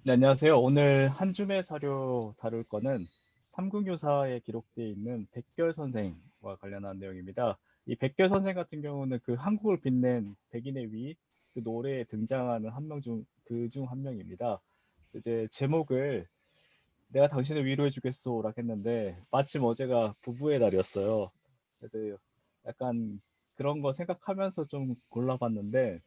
네, 안녕하세요. 오늘 한 줌의 사료 다룰 거는 삼국유사에 기록되어 있는 백결 선생과 관련한 내용입니다. 이 백결 선생 같은 경우는 그 한국을 빛낸 백인의 위, 그 노래에 등장하는 한 명 중, 그 중 한 명입니다. 그래서 이제 제목을 내가 당신을 위로해 주겠소라고 했는데 마침 어제가 부부의 날이었어요. 그래서 약간 그런 거 생각하면서 좀 골라봤는데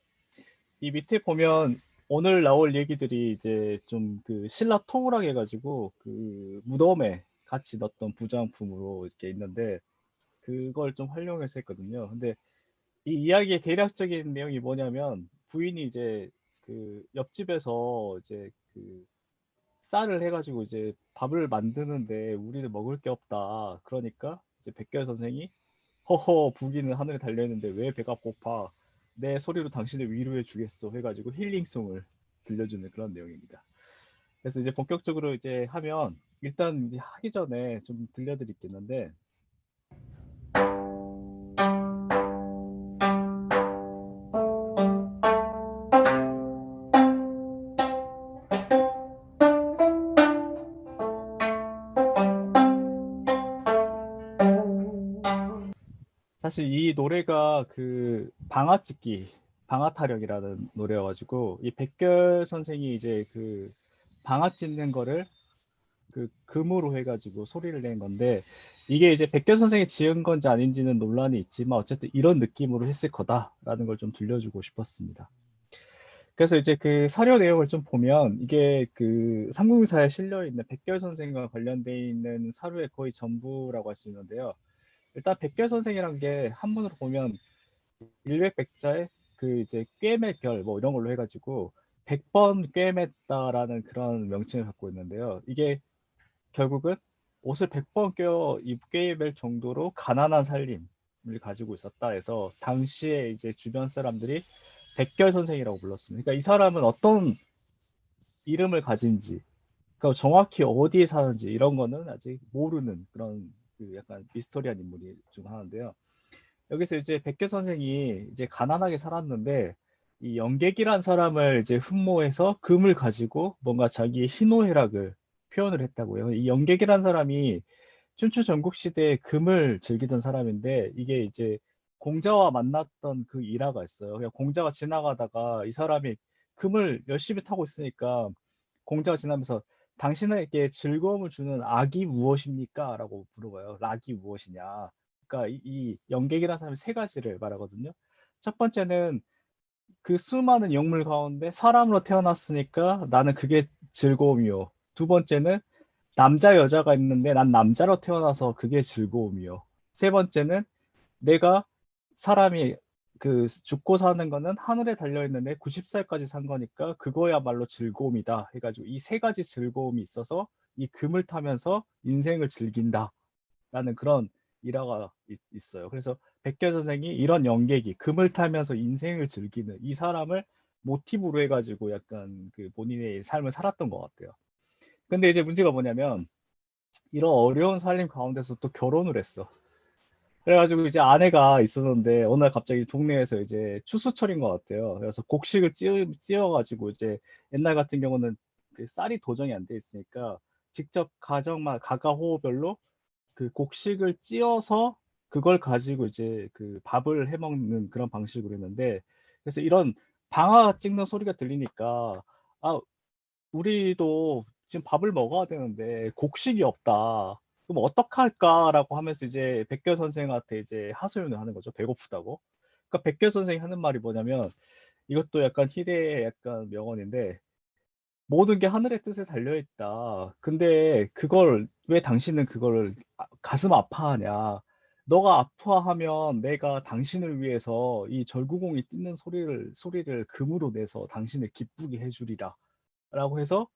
이 밑에 보면 오늘 나올 얘기들이 이제 좀 그 신라 통우락 해가지고 그 무덤에 같이 넣었던 부장품으로 이렇게 있는데 그걸 좀 활용해서 했거든요. 근데 이 이야기의 대략적인 내용이 뭐냐면 부인이 이제 그 옆집에서 이제 그 쌀을 해가지고 이제 밥을 만드는데 우리는 먹을 게 없다. 그러니까 이제 백결 선생이 허허 부기는 하늘에 달려있는데 왜 배가 고파 내 소리로 당신을 위로해 주겠어 해가지고 힐링송을 들려주는 그런 내용입니다. 그래서 이제 본격적으로 이제 하면 일단 이제 하기 전에 좀 들려드릴 게 있는데 사실 이 노래가 그 방아찍기 방아타령이라는 노래여가지고 이 백결 선생이 이제 그 방아 찢는 거를 그 금으로 해가지고 소리를 낸 건데 이게 이제 백결 선생이 지은 건지 아닌지는 논란이 있지만 어쨌든 이런 느낌으로 했을 거다라는 걸 좀 들려주고 싶었습니다. 그래서 이제 그 사료 내용을 좀 보면 이게 그 삼국유사에 실려 있는 백결 선생과 관련돼 있는 사료의 거의 전부라고 할 수 있는데요. 일단 백결 선생이란 게 한문으로 보면 일백백자에 그 이제 꿰맬 결 뭐 이런 걸로 해가지고 100번 꿰맸다라는 그런 명칭을 갖고 있는데요. 이게 결국은 옷을 100번 꿰입을 정도로 가난한 살림을 가지고 있었다 해서 당시에 이제 주변 사람들이 백결 선생이라고 불렀습니다. 그러니까 이 사람은 어떤 이름을 가진지, 그러니까 정확히 어디에 사는지 이런 거는 아직 모르는 그런 그 약간 미스터리한 인물이 중 하나인데요. 여기서 이제 백결 선생이 이제 가난하게 살았는데 이 영객이란 사람을 이제 흠모해서 금을 가지고 뭔가 자기의 희노애락을 표현을 했다고요. 이 영객이란 사람이 춘추 전국 시대에 금을 즐기던 사람인데 이게 이제 공자와 만났던 그 일화가 있어요. 그냥 공자가 지나가다가 이 사람이 금을 열심히 타고 있으니까 공자가 지나면서 당신에게 즐거움을 주는 악이 무엇입니까? 라고 물어봐요. 악이 무엇이냐? 그러니까 이 영객이라는 사람이 세 가지를 말하거든요. 첫 번째는 그 수많은 영물 가운데 사람으로 태어났으니까 나는 그게 즐거움이요. 두 번째는 남자 여자가 있는데 난 남자로 태어나서 그게 즐거움이요. 세 번째는 내가 사람이 그 죽고 사는 거는 하늘에 달려 있는데 90살까지 산 거니까 그거야말로 즐거움이다 해가지고 이 세 가지 즐거움이 있어서 이 금을 타면서 인생을 즐긴다라는 그런 일화가 있어요. 그래서 백결 선생이 이런 연객이 금을 타면서 인생을 즐기는 이 사람을 모티브로 해가지고 약간 그 본인의 삶을 살았던 것 같아요. 근데 이제 문제가 뭐냐면 이런 어려운 살림 가운데서 또 결혼을 했어. 그래가지고 이제 아내가 있었는데 어느 날 갑자기 동네에서 이제 추수철인 것 같아요. 그래서 곡식을 찧어가지고 이제 옛날 같은 경우는 그 쌀이 도정이 안 돼 있으니까 직접 가정만 가가호호별로 그 곡식을 찧어서 그걸 가지고 이제 그 밥을 해 먹는 그런 방식으로 했는데 그래서 이런 방아 찍는 소리가 들리니까 아 우리도 지금 밥을 먹어야 되는데 곡식이 없다. 그럼 어떡할까라고 하면서 이제 백결 선생한테 이제 하소연을 하는 거죠. 배고프다고. 그러니까 백결 선생이 하는 말이 뭐냐면 이것도 약간 희대의 약간 명언인데 모든 게 하늘의 뜻에 달려 있다. 근데 그걸 왜 당신은 그걸 가슴 아파하냐? 너가 아파하면 내가 당신을 위해서 이 절구공이 뛰는 소리를 금으로 내서 당신을 기쁘게 해주리라. 라고 해서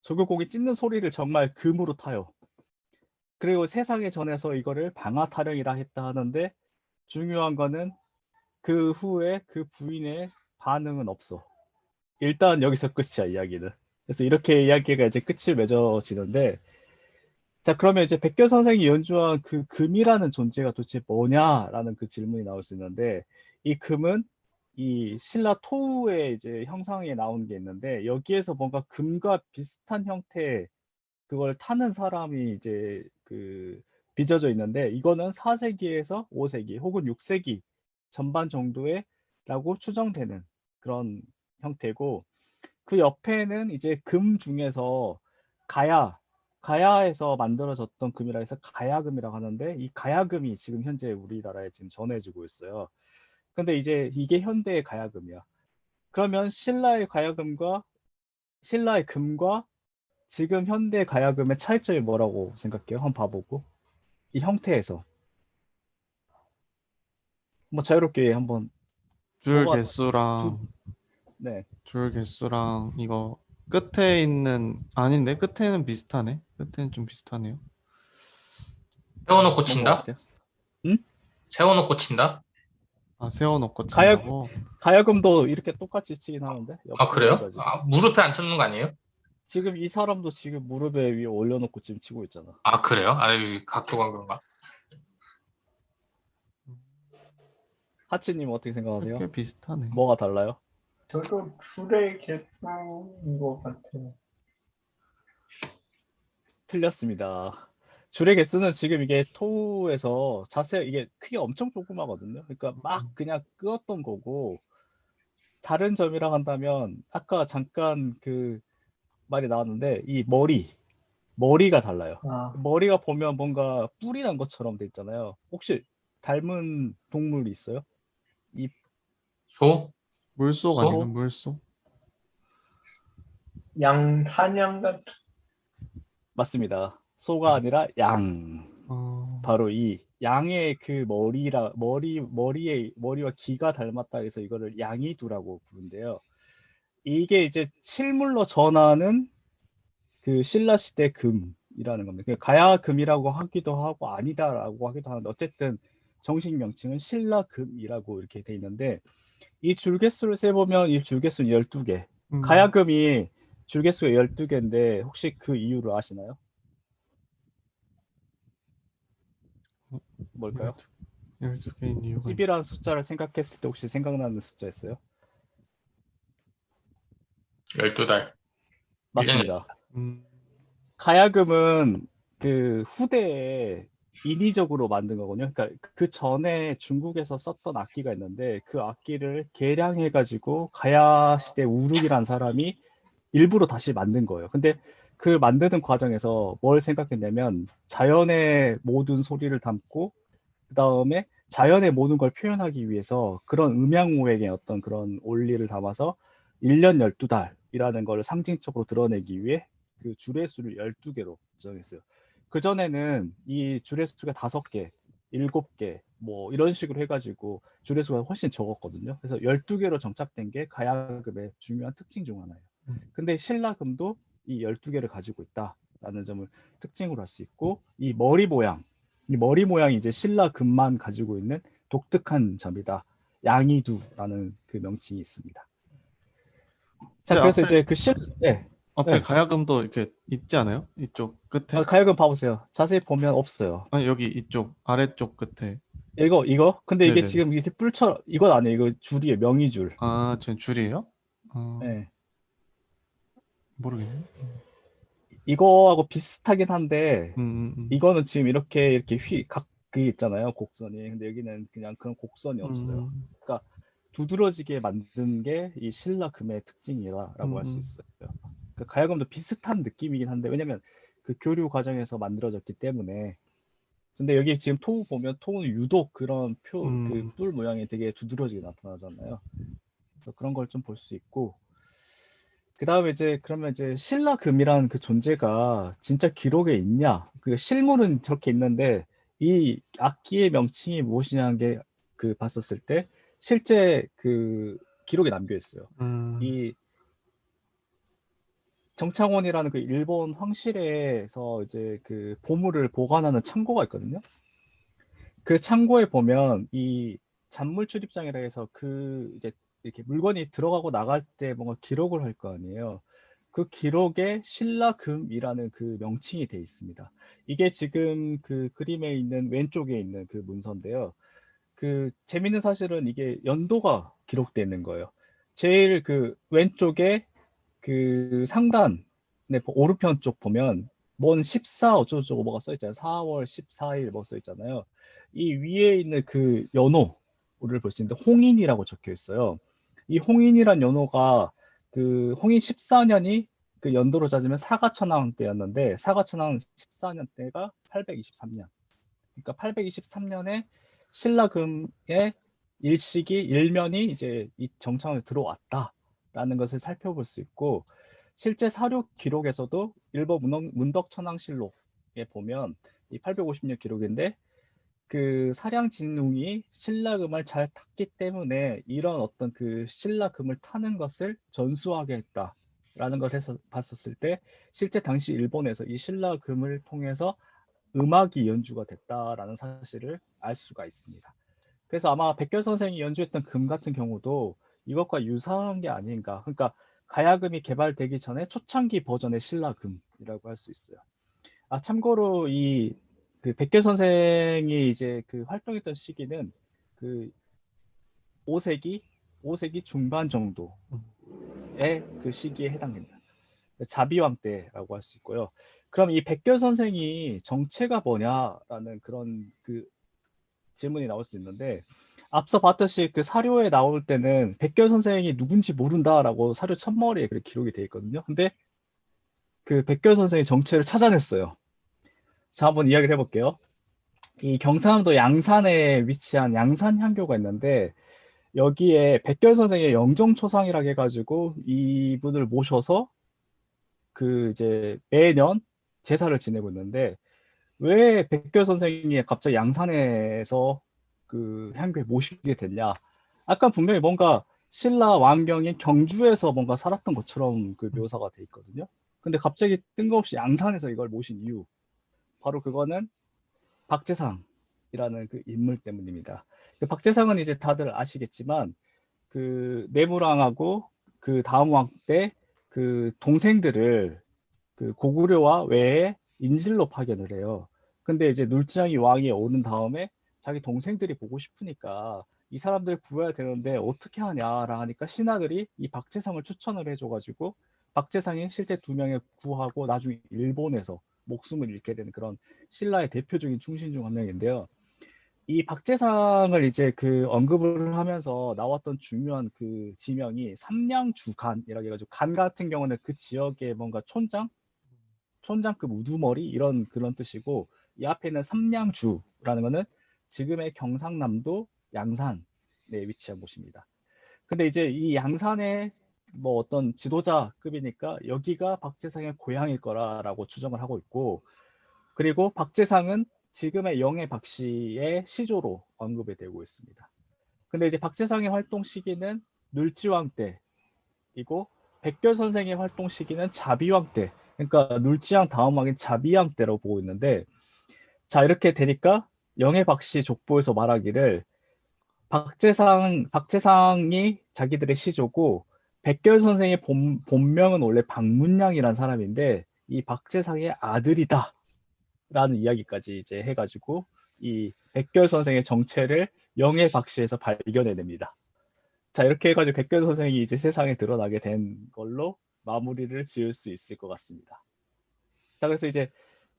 조교공이 찢는 소리를 정말 금으로 타요. 그리고 세상에 전해서 이거를 방아타령이라 했다 하는데 중요한 거는 그 후에 그 부인의 반응은 없어. 일단 여기서 끝이야 이야기는. 그래서 이렇게 이야기가 이제 끝을 맺어지는데 자 그러면 이제 백교 선생이 연주한 그 금이라는 존재가 도대체 뭐냐라는 그 질문이 나올 수 있는데 이 금은 이 신라 토우의 이제 형상에 나온 게 있는데 여기에서 뭔가 금과 비슷한 형태의 그걸 타는 사람이 이제 그 빚어져 있는데 이거는 4세기에서 5세기 혹은 6세기 전반 정도에라고 추정되는 그런 형태고 그 옆에는 이제 금 중에서 가야에서 만들어졌던 금이라 해서 가야금이라고 하는데 이 가야금이 지금 현재 우리나라에 지금 전해지고 있어요. 근데 이제 이게 현대의 가야금이야. 그러면 신라의 금과 지금 현대 가야금의 차이점이 뭐라고 생각해요? 한번 봐보고 이 형태에서 뭐 자유롭게 한번 줄 뭐가 두, 개수랑 네 줄 개수랑 이거 끝에 있는 아닌데 끝에는 비슷하네. 끝에는 좀 비슷하네요. 세워놓고 뭔 것 친다? 같아요? 응? 세워놓고 친다? 아 세워놓고 가야 친다고? 가야금도 이렇게 똑같이 치긴 하는데 아, 옆에 그래요? 해가지고 아, 무릎에 안 쳤는 거 아니에요? 지금 이 사람도 지금 무릎에 위에 올려놓고 지금 치고 있잖아. 아, 그래요? 아, 이 각도가 그런가? 하치님 어떻게 생각하세요? 꽤 비슷하네. 뭐가 달라요? 저도 줄의 개수인 것 같아요. 틀렸습니다. 줄의 개수는 지금 이게 토우에서 이게 크기가 엄청 조그마거든요. 그러니까 막 그냥 끄었던 거고 다른 점이라 한다면 아까 잠깐 그 말이 나왔는데 이 머리가 달라요. 아, 머리가 보면 뭔가 뿔이 난 것처럼 돼 있잖아요. 혹시 닮은 동물이 있어요? 이 소? 물속 아닌가? 소? 물속? 사냥 같은. 맞습니다. 소가 아니라 양. 어, 바로 이 양의 그 머리와 귀가 닮았다 해서 이거를 양이두라고 부른대요. 이게 이제 실물로 전하는 그 신라 시대 금이라는 겁니다. 그 가야금이라고 하기도 하고 아니다라고 하기도 하는데 어쨌든 정식 명칭은 신라금이라고 이렇게 돼 있는데 이 줄개수를 세보면 이 줄개수는 12개. 가야금이 줄개수가 12개인데 혹시 그 이유를 아시나요? 뭘까요? 12개인 이유가 10이라는 숫자를 생각했을 때 혹시 생각나는 숫자 있어요? 12달. 1년에. 맞습니다. 음, 가야금은 그 후대에 인위적으로 만든 거거든요. 그러니까 그 전에 중국에서 썼던 악기가 있는데 그 악기를 개량해가지고 가야 시대 우륵이란 사람이 일부러 다시 만든 거예요. 근데 그 만드는 과정에서 뭘 생각했냐면 자연의 모든 소리를 담고 그 다음에 자연의 모든 걸 표현하기 위해서 그런 음양오행의 어떤 그런 원리를 담아서 1년 12달이라는 걸 상징적으로 드러내기 위해 그 주례수를 12개로 정했어요. 그전에는 이 주례수가 5개, 7개 뭐 이런 식으로 해가지고 주례수가 훨씬 적었거든요. 그래서 12개로 정착된 게 가야금의 중요한 특징 중 하나예요. 근데 신라금도 이 12개를 가지고 있다라는 점을 특징으로 할 수 있고 이 머리 모양이 이제 신라금만 가지고 있는 독특한 점이다. 양이두라는 그 명칭이 있습니다. 자, 근데 그래서 이제 네, 앞에 네. 가야금도 이렇게 있지 않아요? 이쪽 끝에? 가야금 봐보세요. 자세히 보면 없어요. 아니 여기 이쪽 아래쪽 끝에. 이거? 근데 이게 네네네. 지금 이렇게 뿔처럼, 이건 아니에요. 이거 줄이에요. 명이줄. 아, 전 줄이에요? 네. 모르겠네. 이거하고 비슷하긴 한데, 음, 음, 음. 이거는 지금 이렇게 그게 있잖아요. 곡선이. 근데 여기는 그냥 그런 곡선이 없어요. 음, 그러니까 두드러지게 만든 게 이 신라금의 특징이라고 할 수 음. 있어요. 그 가야금도 비슷한 느낌이긴 한데 왜냐면 그 교류 과정에서 만들어졌기 때문에 근데 여기 지금 토우 보면 토우는 유독 그런 그 음. 뿔 모양이 되게 두드러지게 나타나잖아요. 그래서 그런 걸 좀 볼 수 있고 그 다음에 이제 그러면 이제 신라금이라는 그 존재가 진짜 기록에 있냐? 그 실물은 저렇게 있는데 이 악기의 명칭이 무엇이냐는 게 그 봤었을 때 실제 그 기록에 남겨 있어요. 이 정창원이라는 그 일본 황실에서 이제 그 보물을 보관하는 창고가 있거든요. 그 창고에 보면 이 잔물 출입장이라 해서 그 이제 이렇게 물건이 들어가고 나갈 때 뭔가 기록을 할 거 아니에요. 그 기록에 신라금이라는 그 명칭이 돼 있습니다. 이게 지금 그 그림에 있는 왼쪽에 있는 그 문서인데요. 그 재밌는 사실은 이게 연도가 기록되어 있는 거예요. 제일 그 왼쪽에 그 상단에 오른편 쪽 보면 뭔 14 어쩌고저쩌고 뭐가 써 있잖아요. 4월 14일 뭐 써 있잖아요. 이 위에 있는 그 연호를 볼 수 있는데 홍인이라고 적혀 있어요. 이 홍인이란 연호가 그 홍인 14년이 그 연도로 따지면 사가천왕 때였는데 사가천왕 14년 때가 823년. 그러니까 823년에 신라금의 일식이 일면이 이제 이 정창에 들어왔다라는 것을 살펴볼 수 있고 실제 사료 기록에서도 일본 문덕천왕실록에 보면 이 850년 기록인데 그 사량진웅이 신라금을 잘 탔기 때문에 이런 어떤 그 신라금을 타는 것을 전수하게 했다라는 걸 해서 봤었을 때 실제 당시 일본에서 이 신라금을 통해서 음악이 연주가 됐다라는 사실을 알 수가 있습니다. 그래서 아마 백결 선생이 연주했던 금 같은 경우도 이것과 유사한 게 아닌가. 그러니까 가야금이 개발되기 전에 초창기 버전의 신라금이라고 할 수 있어요. 아 참고로 이 그 백결 선생이 이제 그 활동했던 시기는 그 5세기 중반 정도의 그 시기에 해당됩니다. 자비왕 때라고 할 수 있고요. 그럼 이 백결 선생이 정체가 뭐냐라는 그런 그 질문이 나올 수 있는데 앞서 봤듯이 그 사료에 나올 때는 백결 선생이 누군지 모른다라고 사료 첫머리에 그렇게 기록이 돼 있거든요. 근데 그 백결 선생의 정체를 찾아냈어요. 자, 한번 이야기를 해볼게요. 이 경상남도 양산에 위치한 양산향교가 있는데 여기에 백결 선생의 영정초상이라고 해가지고 이분을 모셔서 그 이제 매년 제사를 지내고 있는데 왜 백결 선생이 갑자기 양산에서 그 향교에 모시게 됐냐? 아까 분명히 뭔가 신라 왕경이 경주에서 뭔가 살았던 것처럼 그 묘사가 돼 있거든요. 근데 갑자기 뜬금없이 양산에서 이걸 모신 이유 바로 그거는 박재상이라는 그 인물 때문입니다. 그 박재상은 이제 다들 아시겠지만 그 내무왕하고 그 다음 왕 때 그 동생들을 그 고구려와 외에 인질로 파견을 해요. 근데 이제 놀지장이 왕이 오른 다음에 자기 동생들이 보고 싶으니까 이 사람들 구해야 되는데 어떻게 하냐라 하니까 신하들이 이 박재상을 추천을 해줘가지고 박재상이 실제 2명을 구하고 나중에 일본에서 목숨을 잃게 되는 그런 신라의 대표적인 충신 중 한 명인데요. 이 박재상을 이제 그 언급을 하면서 나왔던 중요한 그 지명이 삼량주간이라고 해가지고 간 같은 경우는 그 지역의 뭔가 촌장급 우두머리 이런 그런 뜻이고 이 앞에 있는 삼량주라는 거는 지금의 경상남도 양산에 위치한 곳입니다. 근데 이제 이 양산의 뭐 어떤 지도자급이니까 여기가 박재상의 고향일 거라고 추정을 하고 있고 그리고 박재상은 지금의 영의 박씨의 시조로 언급이 되고 있습니다. 근데 이제 박재상의 활동 시기는 눌지왕 때이고 백결 선생의 활동 시기는 자비왕 때. 그러니까 눌지왕 다음 왕인 자비왕 때라고 보고 있는데 자 이렇게 되니까 영의 박씨 족보에서 말하기를 박재상이 자기들의 시조고 백결 선생의 본명은 원래 박문량이라는 사람인데 이 박재상의 아들이다 라는 이야기까지 이제 해가지고 이 백결 선생의 정체를 영의 박씨에서 발견해냅니다. 자 이렇게 해가지고 백결 선생이 이제 세상에 드러나게 된 걸로 마무리를 지을 수 있을 것 같습니다. 자 그래서 이제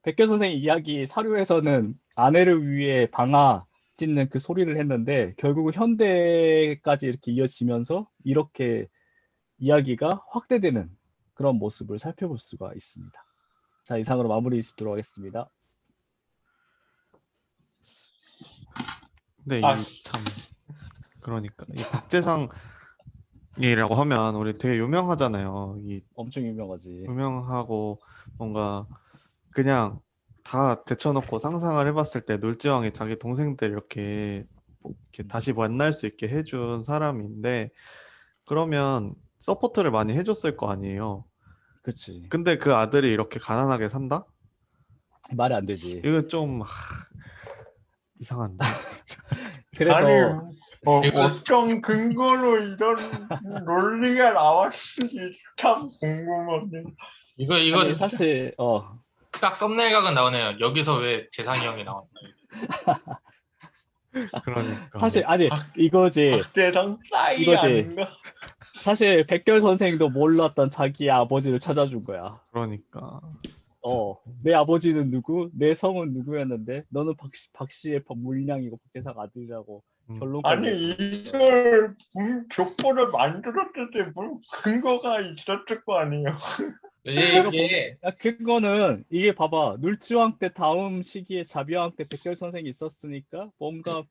백결 선생의 이야기 사료에서는 아내를 위해 방아 찢는 그 소리를 했는데 결국 현대까지 이렇게 이어지면서 이렇게 이야기가 확대되는 그런 모습을 살펴볼 수가 있습니다. 자 이상으로 마무리 짓도록 하겠습니다. 네, 아. 이 참 그러니까 이 박재상이라고 하면 우리 되게 유명하잖아요. 이 엄청 유명하지. 유명하고 뭔가 그냥 다 데쳐놓고 상상을 해봤을 때 놀지왕이 자기 동생들 이렇게 다시 만날 수 있게 해준 사람인데 그러면 서포트를 많이 해줬을 거 아니에요. 그치. 근데 그 아들이 이렇게 가난하게 산다? 말이 안 되지. 이거 좀 이상한데. 아니 그래서 어떤 근거로 이런 논리가 나왔는지 참 궁금합니다. 이거 아니 사실 딱 썸네일 각은 나오네요. 여기서 왜 재상이 형이 나왔나. 그러니까. 사실 아니 이거지 박대상 싸이 이거지. 아닌가? 사실 백결 선생도 몰랐던 자기 아버지를 찾아준 거야. 그러니까. 내 아버지는 누구? 내 성은 누구였는데 너는 박씨의 물량이고 박재상 아들이라고 음. 결론까지. 아니 이걸 족보를 만들었을 때 뭐 근거가 있었을 거 아니에요. 이게 야, 그거는 이게 봐봐 눌지왕 때 다음 시기에 자비왕 때 백결 선생이 있었으니까 뭔가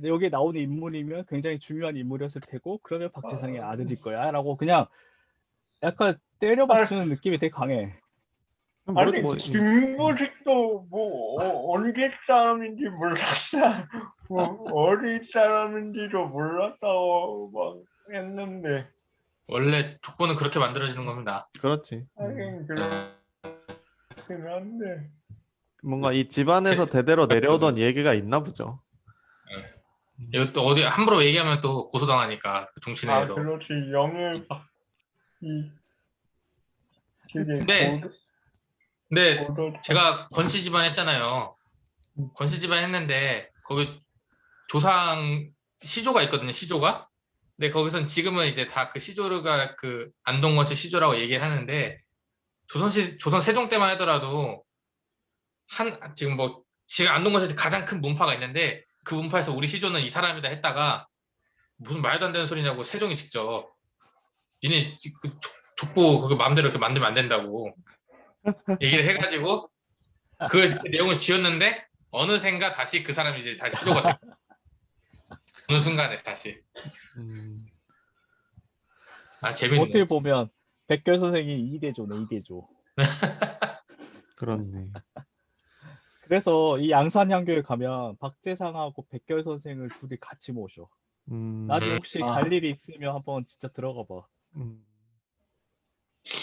여기 나오는 인물이면 굉장히 중요한 인물이었을 테고 그러면 박재상의 아들일 거야라고 그냥 약간 때려 맞추는 느낌이 되게 강해. 아니 뭐, 김보식도 뭐 언제 사람인지 몰랐다. 뭐 어디 사람인지도 몰랐다고 막 했는데 원래 족보는 그렇게 만들어지는 겁니다. 그렇지. 하긴 그렇긴 한데 뭔가 이 집안에서 대대로 내려오던 얘기가 있나 보죠. 이것도 어디 함부로 얘기하면 또 고소당하니까 그 종친회에서. 그렇지 영을 이 되게 근데 근데 고도 제가 권씨 집안 했잖아요. 권씨 집안 했는데 거기 조상 시조가 있거든요. 시조가. 근데 거기선 지금은 이제 다 그 시조가 그 안동건씨 시조라고 얘기를 하는데 조선 세종 때만 하더라도 지금 안동건씨 가장 큰 문파가 있는데 그 문파에서 우리 시조는 이 사람이다 했다가 무슨 말도 안 되는 소리냐고 세종이 직접 니네 그 족보 그거 마음대로 이렇게 만들면 안 된다고 얘기를 해가지고 그 내용을 지었는데 어느샌가 다시 그 사람이 이제 다시 시조가 돼. 어느 순간에 다시. 음, 재밌네. 어떻게 보면 백결 선생이 2대조네 2대조. 그렇네. 그래서 이 양산향교에 가면 박재상하고 백결 선생을 둘이 같이 모셔. 나중에 혹시 갈 일이 있으면 한번 진짜 들어가 봐.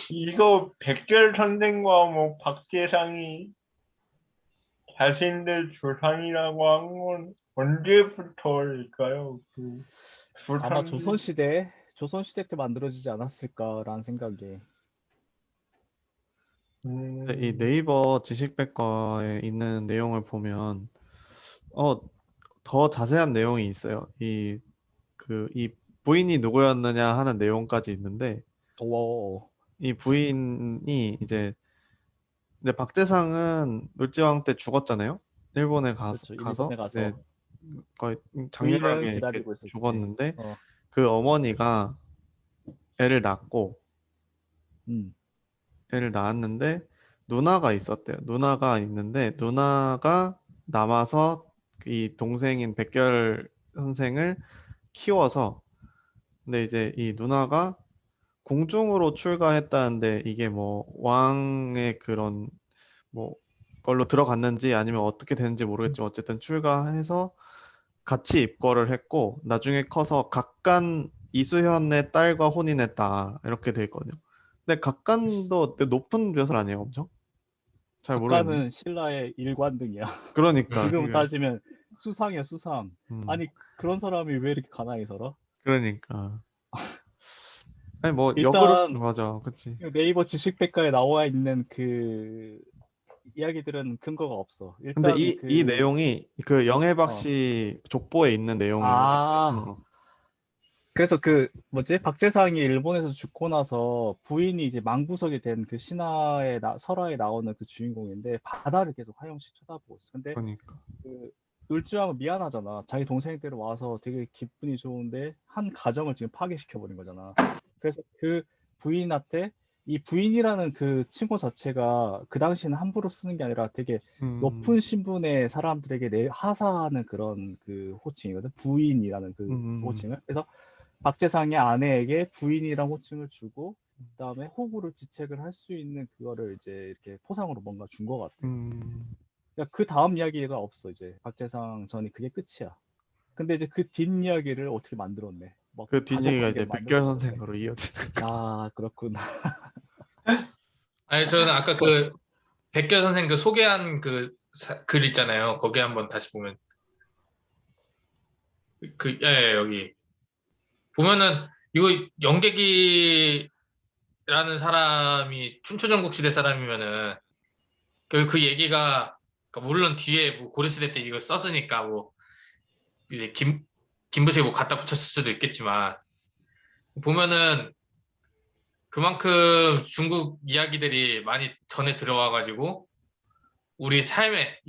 이거 백결 선생과 뭐 박재상이 자신들 조상이라고 한 건 언제부터일까요? 아마 조선시대 때 만들어지지 않았을까라는 생각이. 근데 이 네이버 지식백과에 있는 내용을 보면 더 자세한 내용이 있어요. 이 부인이 누구였느냐 하는 내용까지 있는데 오. 이 부인이 이제 박재상은 놀지왕 때 죽었잖아요. 일본에 그렇죠. 가서 일본에 가서 네, 거의 부인을 장렬하게 이렇게 기다리고 있었지. 죽었는데 그 어머니가 애를 낳고 애를 낳았는데 누나가 있었대요. 누나가 있는데 누나가 남아서 이 동생인 백결 선생을 키워서 근데 이제 이 누나가 궁중으로 출가했다는데 이게 뭐 왕의 그런 뭐 걸로 들어갔는지 아니면 어떻게 되는지 모르겠지만 어쨌든 출가해서 같이 입거를 했고 나중에 커서 각간 이수현의 딸과 혼인했다 이렇게 돼 있거든요. 근데 각간도 높은 벼슬 아니에요, 엄청? 잘 모르겠네. 각간은 신라의 일관등이야. 그러니까 지금 그게- 따지면 수상이야 수상. 음, 아니 그런 사람이 왜 이렇게 가난히 살아? 그러니까 아니 뭐 일단 역으로 맞아, 그치. 네이버 지식백과에 나와 있는 그 이야기들은 근거가 없어. 근데 일단 이 내용이 그 영애박 어. 씨 족보에 있는 내용이에요. 아 그래서 그 뭐지 박재상이 일본에서 죽고 나서 부인이 이제 망부석이 된 그 신화의 설화에 나오는 그 주인공인데 바다를 계속 하영씩 쳐다보고 있어. 근데 그러니까 그 놀지왕은 미안하잖아. 자기 동생들 와서 되게 기분이 좋은데 한 가정을 지금 파괴시켜 버린 거잖아. 그래서 그 부인한테 이 부인이라는 그 칭호 자체가 그 당시에는 함부로 쓰는 게 아니라 되게 높은 신분의 사람들에게 하사하는 그런 그 호칭이거든. 부인이라는 그 호칭을. 그래서 박재상의 아내에게 부인이란 호칭을 주고 그다음에 호구를 지책을 할 수 있는 그거를 이제 이렇게 포상으로 뭔가 준 것 같아. 그러니까 그 다음 이야기가 없어. 이제 박재상 전이 그게 끝이야. 근데 이제 그 뒷이야기를 어떻게 만들었네. 뭐 그 가족 뒷얘기가 관계를 이제 백결 만들어버렸네. 선생으로 이어지는. 아 그렇구나. 아니 저는 아까 그 백결 선생 그 소개한 그 글 있잖아요. 거기 한번 다시 보면 여기 보면은 이거 영객이라는 사람이 춘추전국 시대 사람이면은 그 얘기가 그러니까 물론 뒤에 뭐 고려시대 때 이거 썼으니까 뭐 이제 김부식이 뭐 갖다 붙였을 수도 있겠지만 보면은 그만큼 중국 이야기들이 많이 전에 들어와가지고 우리 삶에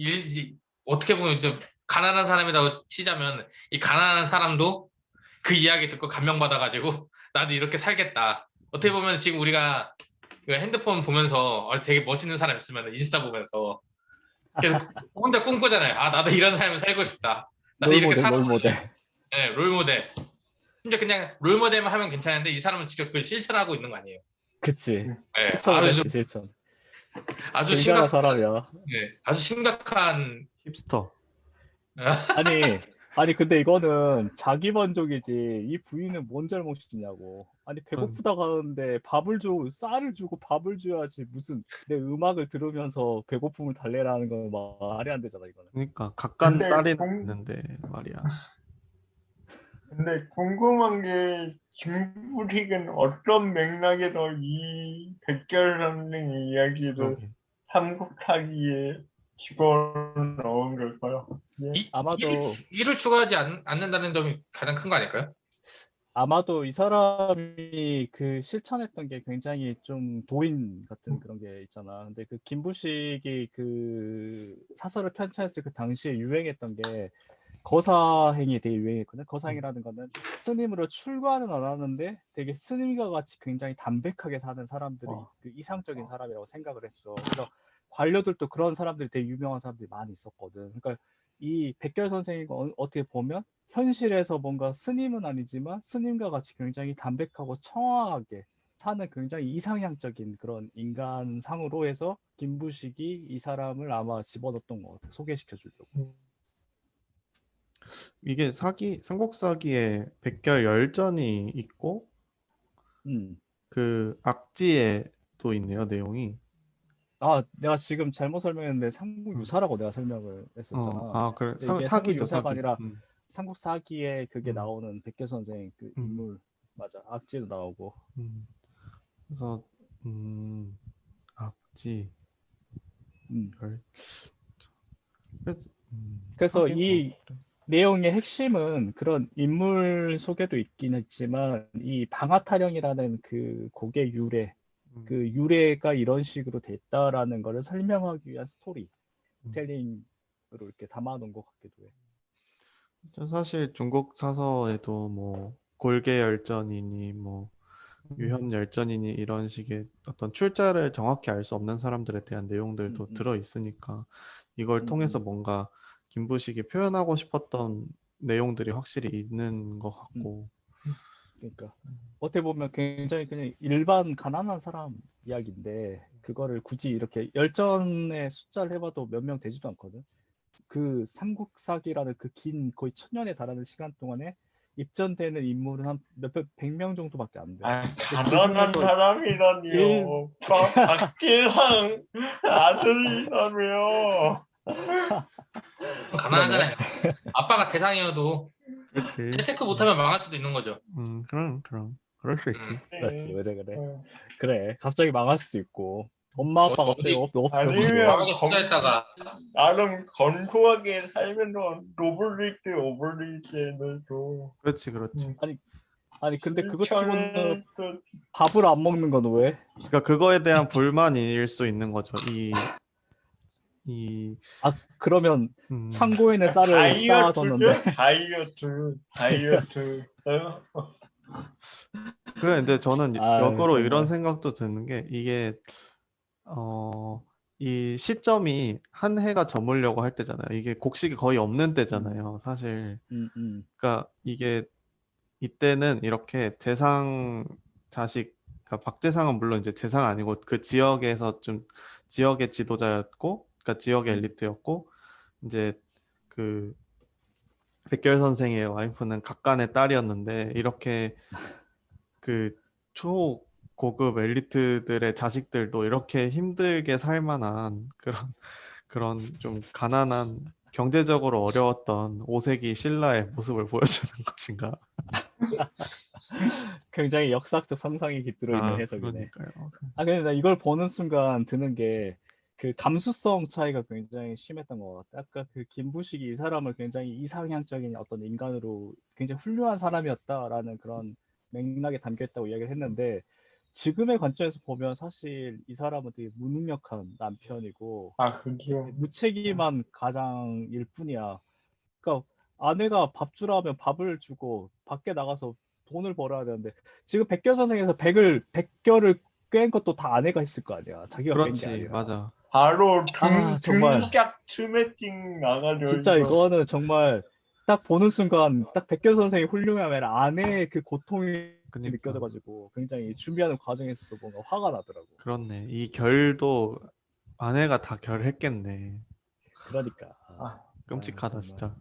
어떻게 보면 좀 가난한 사람이라고 치자면 이 가난한 사람도 그 이야기 듣고 감명받아가지고 나도 이렇게 살겠다. 어떻게 보면 지금 우리가 그 핸드폰 보면서 되게 멋있는 사람 있으면 인스타 보면서 계속 혼자 꿈꾸잖아요. 아 나도 이런 삶을 살고 싶다. 나도 이렇게 롤모델, 살아볼래. 롤모델. 네, 롤모델. 근데 그냥 롤모델만 하면 괜찮은데 이 사람은 직접 그걸 실천하고 있는 거 아니에요. 그치. 네, 실천을 했지, 실천. 아주 굉장한 사람이야. 네, 아주 심각한. 힙스터. 아니 근데 이거는 자기 만족이지 이 부인은 뭔 잘못이냐고. 아니 배고프다 가는데 쌀을 주고 밥을 줘야지 무슨 내 음악을 들으면서 배고픔을 달래라는 건 말이 안 되잖아 이거는. 그러니까 각간 근데 딸이 공- 있는데 말이야. 근데 궁금한 게 김부식은 어떤 맥락에서 이 백결 선생 이야기를 그러게. 삼국 사기에 집어넣은 걸까요? 예. 아마도 일을 추가하지 않는다는 점이 가장 큰 거 아닐까요? 아마도 이 사람이 그 실천했던 게 굉장히 좀 도인 같은 그런 게 있잖아. 근데 그 김부식이 그 사설을 편찬했을 그 당시에 유행했던 게 거사행이 되게 유행했거든. 거사행이라는 거는 스님으로 출가는 안 하는데 되게 스님과 같이 굉장히 담백하게 사는 사람들이 그 이상적인 사람이라고 생각을 했어. 그래서 관료들도 그런 사람들이 되게 유명한 사람들이 많이 있었거든. 그러니까 이 백결 선생이 어떻게 보면 현실에서 뭔가 스님은 아니지만 스님과 같이 굉장히 담백하고 청아하게 사는 굉장히 이상향적인 그런 인간상으로 해서 김부식이 이 사람을 아마 집어넣었던 것 같아. 소개시켜 주려고. 이게 삼국 사기에 백결 열전이 있고 그 악지에 또 있네요, 내용이. 아, 내가 지금 잘못 설명했는데 삼국 유사라고 내가 설명을 했었잖아. 그래. 근데 이게 삼국 사기죠, 유사가 사기. 아니라 삼국 사기에 그게 음. 나오는 백결 선생 그 인물 맞아. 악지도 나오고. 그래서 악지 열. 그래서 하긴 이 내용의 핵심은 그런 인물 소개도 있긴 했지만 이 방아타령이라는 그 곡의 유래, 그 유래가 이런 식으로 됐다라는 거를 설명하기 위한 스토리 텔링으로 이렇게 담아놓은 것 같기도 해. 사실 중국 사서에도 뭐 골계 열전이니 뭐 유현 열전이니 이런 식의 어떤 출자를 정확히 알 수 없는 사람들에 대한 내용들도 들어 있으니까 이걸 통해서 뭔가 김부식이 표현하고 싶었던 내용들이 확실히 있는 것 같고. 그러니까 어떻게 보면 굉장히 그냥 일반 가난한 사람 이야기인데 그거를 굳이 이렇게 열전의 숫자를 해봐도 몇 명 되지도 않거든. 그 삼국사기라는 그 긴 거의 1000년에 달하는 시간 동안에 입전되는 인물은 한 몇백 100명 정도밖에 안 돼. 아, 근데 가난한 그중에서 사람이라니요. 박길항 아들이라며. 가난하잖아요. 아빠가 대상이어도 그렇지. 재테크 못하면 망할 수도 있는 거죠. 그럼 그럴 수 있지. 그렇지, 그래. 어. 그래, 갑자기 망할 수도 있고 엄마 아빠가 갑자기 없어서 아니면 과하게 투자했다가 나름 건조하게 살면서 노블리티 오블리티에도 그렇지. 아니 근데 그거 치고는 밥을 안 먹는 건 왜? 그러니까 그거에 대한 불만일 수 있는 거죠. 아 그러면 창고에는 쌀을 쌓아뒀는데 다이어트. 그래. 근데 저는 아, 역으로 정말. 이런 생각도 드는 게 이게 이 시점이 한 해가 저물려고 할 때잖아요. 이게 곡식이 거의 없는 때잖아요, 사실. 그러니까 이게 이때는 이렇게 재상 자식, 그러니까 박재상은 물론 이제 재상 아니고 그 지역에서 좀 지역의 지도자였고, 그러니까 지역의 엘리트였고, 이제 그 백결 선생의 와이프는 각간의 딸이었는데 이렇게 그 초고급 엘리트들의 자식들도 이렇게 힘들게 살 만한 그런 좀 가난한 경제적으로 어려웠던 5세기 신라의 모습을 보여주는 것인가? 굉장히 역사적 상상이 깃들어 있는 해석이네. 그러니까요. 아 근데 나 이걸 보는 순간 드는 게 그 감수성 차이가 굉장히 심했던 것 같아. 아까 그 김부식이 이 사람을 굉장히 이상향적인 어떤 인간으로 굉장히 훌륭한 사람이었다라는 그런 맥락에 담겨 있다고 이야기를 했는데 지금의 관점에서 보면 사실 이 사람은 되게 무능력한 남편이고 아, 되게 그죠. 무책임한 가장일 뿐이야. 그러니까 아내가 밥 주라면 밥을 주고 밖에 나가서 돈을 벌어야 되는데 지금 백결 선생에서 백결을 꿰은 것도 다 아내가 했을 거 아니야. 자기가 깬 게 그렇지, 아니라. 맞아. 바로 아, 정말. 등짝 스매팅 나가죠, 진짜 이거. 이거는 정말 딱 보는 순간 딱 백결 선생이 훌륭하면 아내의 그 고통이 그러니까 느껴져가지고 굉장히 준비하는 과정에서도 뭔가 화가 나더라고. 그렇네. 이 결도 아내가 다 결했겠네. 그러니까. 아, 끔찍하다, 정말. 진짜.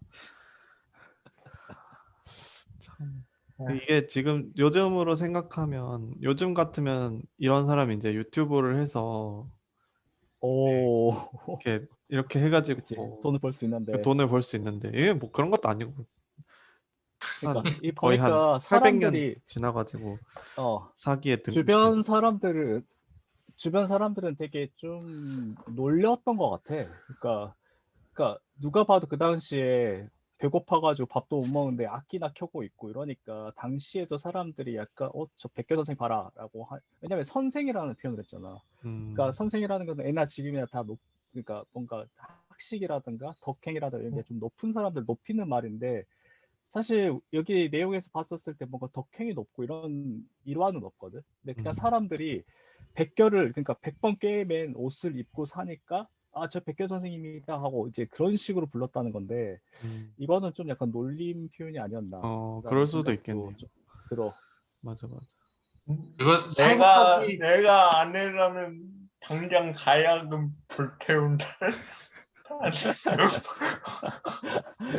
참. 아. 이게 지금 요즘으로 생각하면 요즘 같으면 이런 사람이 이제 유튜브를 해서 오, 이렇게 그치. 해가지고 돈을 벌 수 있는데. 돈을 벌 수 있는데 이게 뭐 그런 것도 아니고 그러니까 한 이 거의 한 보니까 800년 사람들이 지나가지고 어 사기에 주변 사람들은 되게 좀 놀렸던 것 같아. 그러니까 누가 봐도 그 당시에 배고파가지고 밥도 못 먹는데 악기나 켜고 있고 이러니까 당시에도 사람들이 약간 저 백교 선생 봐라라고 왜냐면 선생이라는 표현을 했잖아. 그러니까 선생이라는 건 애나 지금이나 다 그러니까 뭔가 학식이라든가 덕행이라든가 이런 게 좀 높은 사람들 높이는 말인데 사실 여기 내용에서 봤었을 때 뭔가 덕행이 높고 이런 일화는 없거든. 근데 그냥 사람들이 백결을 그러니까 100번 게임엔 옷을 입고 사니까 아, 저 백결 선생님이다 하고 이제 그런 식으로 불렀다는 건데 이거는 좀 약간 놀림 표현이 아니었나라는 그럴 수도 생각도 있겠네. 좀 들어. 맞아. 이거 내가 삼국사기 아내라면 당장 가야금 불태운다.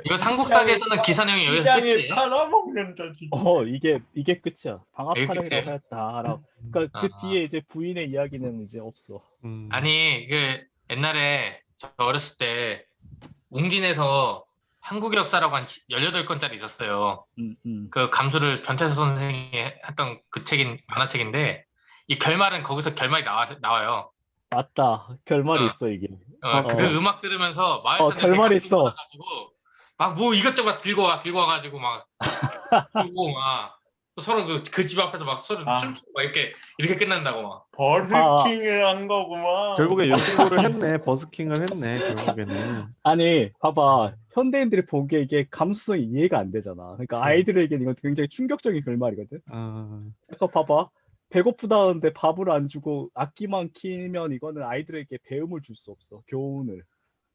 이거 삼국사기에서는 기사 내용이 여기서 시장에 끝이에요? 팔아먹는다 진짜. 이게 끝이야. 방아 이게 타령이라고 끝이에요? 했다라고. 그러니까 그 아, 뒤에 이제 부인의 이야기는 이제 없어. 아니 그 옛날에 저 어렸을 때 웅진에서 한국의 역사라고 한 18권짜리 있었어요. 음. 그 감수를 변태수 선생이 했던 그 책인 만화책인데 이 결말은 거기서 결말이 나와요. 맞다. 결말이 어, 있어 이게. 그 음악 들으면서 마을 사람들 되게 결말이 있어. 감동받아가지고 막 뭐 이것저것 들고 와가지고 막 주고 막 서로 그 집 앞에서 막 서로 아. 춤추고 막 이렇게 끝난다고 막. 버스킹을 한 거구만. 결국에 유튜브를 했네. 버스킹을 했네. 결국에는. 아니, 봐봐. 현대인들이 보기에 이게 감수성이 이해가 안 되잖아. 그러니까 아이들에게는 이건 굉장히 충격적인 결말이거든. 그러니까 봐봐. 배고프다는데 밥을 안 주고 악기만 키면 이거는 아이들에게 배움을 줄 수 없어.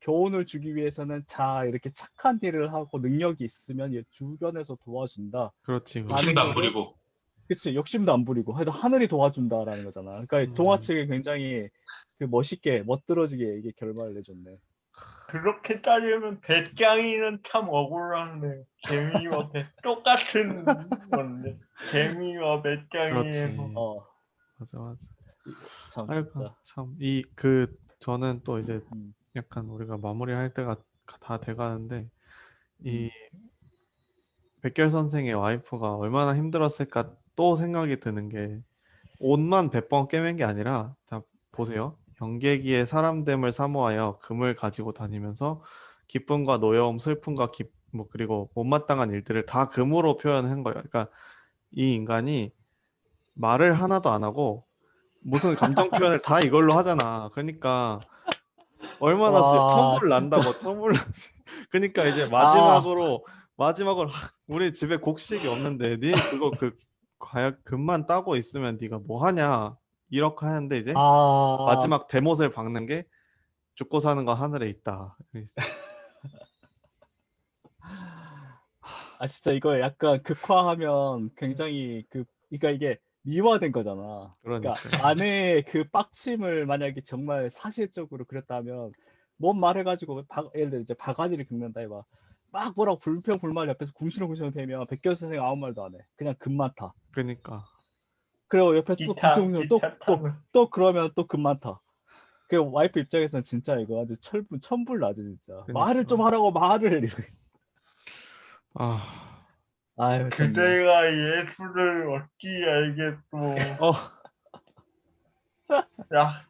교훈을 주기 위해서는 자, 이렇게 착한 일을 하고 능력이 있으면 얘 주변에서 도와준다. 그렇지. 욕심도 안 거를 부리고. 그치, 욕심도 안 부리고 하여튼 하늘이 도와준다라는 거잖아. 그러니까 동화책에 굉장히 그 멋들어지게 이게 결말을 내줬네. 그렇게 따지면 배짱이는 참 억울하네. 개미와 배 똑같은 건데 개미와 배짱이에서 그렇지. 어, 맞아. 참 아이고, 진짜. 참. 저는 또 이제 약간 우리가 마무리할 때가 다 돼가는데 이 백결 선생의 와이프가 얼마나 힘들었을까 또 생각이 드는 게 옷만 100번 꿰맨 게 아니라 자 보세요. 영계기의 사람됨을 사모하여 금을 가지고 다니면서 기쁨과 노여움, 슬픔과 뭐 그리고 못마땅한 일들을 다 금으로 표현한 거예요. 그러니까 이 인간이 말을 하나도 안 하고 무슨 감정 표현을 다 이걸로 하잖아. 그러니까 얼마나 와, 천불 진짜. 난다고 천불 나지. 그러니까 이제 아, 마지막으로 우리 집에 곡식이 없는데 니 그거 과연 금만 따고 있으면 네가 뭐 하냐 이렇게 하는데 이제 아, 마지막 대못을 박는 게 죽고 사는 거 하늘에 있다. 진짜 이거 약간 극화하면 굉장히 그러니까 이게 미화된 거잖아. 그러니까 그러니까 아내의 그 빡침을 만약에 정말 사실적으로 그랬다면 뭔 말해가지고 예를 들어 이제 바가지를 긁는다 해봐. 막 뭐라고 불평불만 옆에서 궁시렁궁시렁 대면 백결 선생 아무 말도 안 해. 그냥 금만 타. 그러니까 그리고 옆에서 또 궁시렁궁시렁 기타 타면 또 그러면 또 금만 타. 그 와이프 입장에서는 진짜 이거 아주 천불나지 진짜. 말을 좀 그러니까 하라고 말을 이렇게. 아 아유 정말. 그대가 예술을 어찌 알겠소. 어, 야,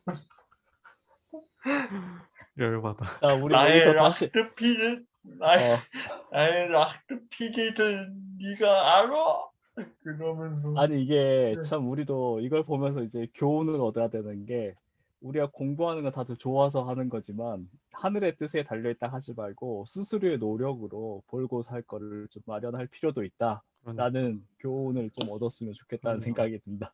열받아. 자, 우리 나의 여기서 다시 라스트 피디, 나의, 어, 나의 라스트 피디들 네가 알아? 그러면서 아니 이게 참 우리도 이걸 보면서 이제 교훈을 얻어야 되는 게 우리가 공부하는 거 다들 좋아서 하는 거지만 하늘의 뜻에 달려있다 하지 말고 스스로의 노력으로 벌고 살 거를 좀 마련할 필요도 있다라는 그러니까. 교훈을 좀 얻었으면 좋겠다는 그러니까. 생각이 든다.